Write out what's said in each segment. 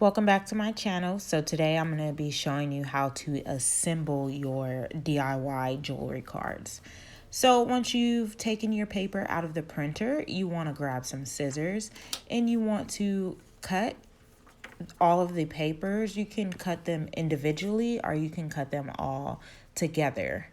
Welcome back to my channel. So today I'm going to be showing you how to assemble your DIY jewelry cards. So once you've taken your paper out of the printer, you want to grab some scissors and you want to cut all of the papers. You can cut them individually or you can cut them all together.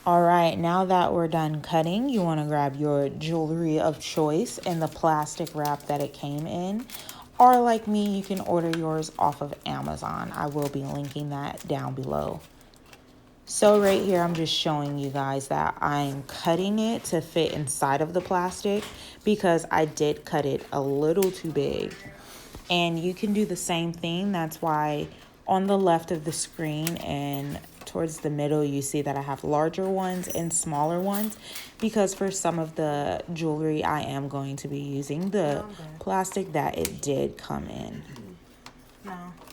All right, now that we're done cutting, you want to grab your jewelry of choice in the plastic wrap that it came in. Or like me, you can order yours off of Amazon. I will be linking that down below. So right here, I'm just showing you guys that I'm cutting it to fit inside of the plastic because I did cut it a little too big. And you can do the same thing. That's why on the left of the screen and towards the middle, you see that I have larger ones and smaller ones because for some of the jewelry, I am going to be using the plastic that it did come in.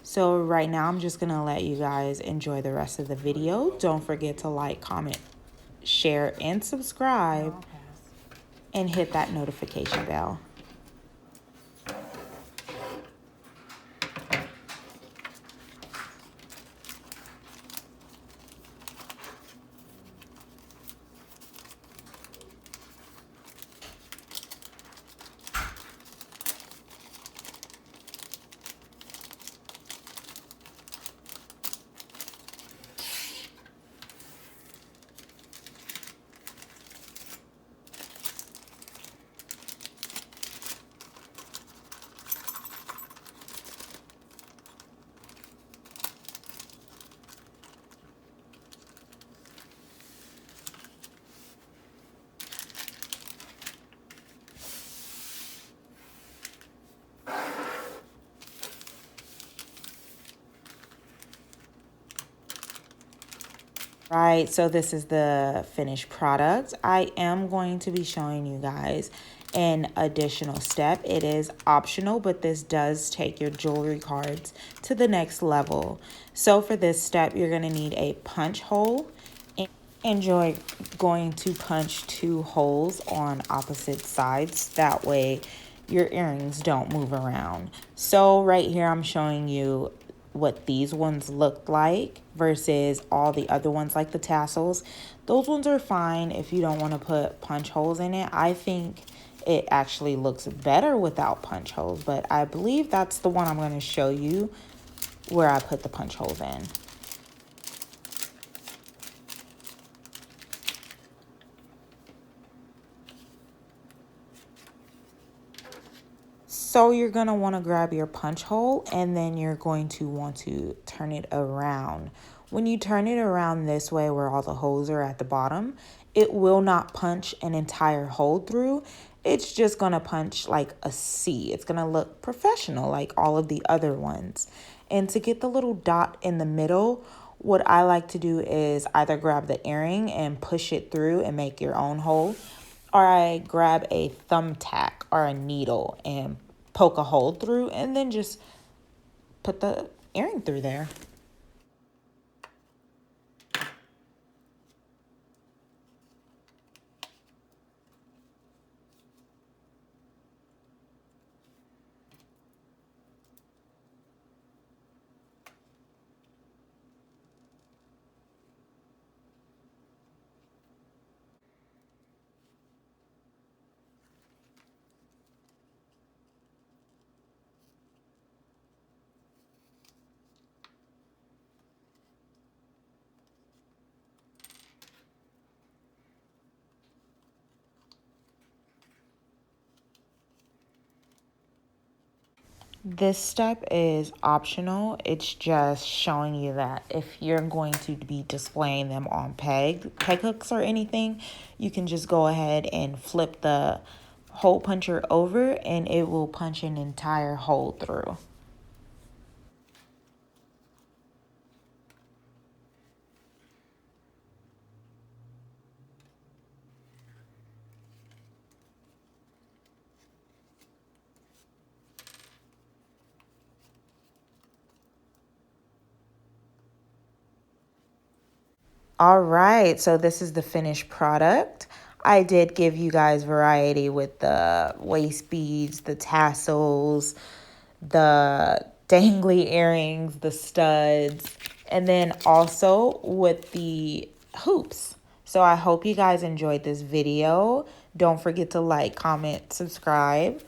So right now, I'm just going to let you guys enjoy the rest of the video. Don't forget to like, comment, share, and subscribe, and hit that notification bell. Right, so this is the finished product. I am going to be showing you guys an additional step. It is optional, but this does take your jewelry cards to the next level. So for this step, you're going to need a punch hole. And you're going to punch 2 holes on opposite sides. That way your earrings don't move around. So right here, I'm showing you what these ones look like versus all the other ones like the tassels. Those ones are fine if you don't want to put punch holes in it. I think it actually looks better without punch holes, but I believe that's the one I'm going to show you where I put the punch holes in. So you're going to want to grab your punch hole and then you're going to want to turn it around. When you turn it around this way where all the holes are at the bottom, it will not punch an entire hole through. It's just going to punch like a C. It's going to look professional like all of the other ones. And to get the little dot in the middle, what I like to do is either grab the earring and push it through and make your own hole, or I grab a thumbtack or a needle and poke a hole through and then just put the earring through there. This step is optional. It's just showing you that if you're going to be displaying them on peg hooks or anything, you can just go ahead and flip the hole puncher over and it will punch an entire hole through. All right, so this is the finished product. I did give you guys variety with the waist beads, the tassels, the dangly earrings, the studs, and then also with the hoops. So I hope you guys enjoyed this video. Don't forget to like, comment, subscribe,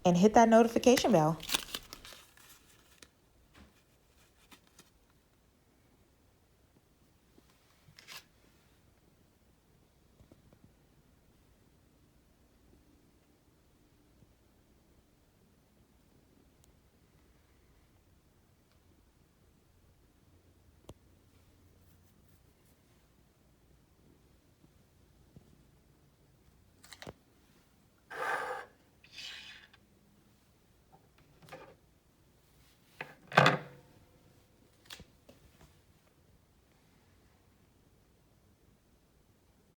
and hit that notification bell.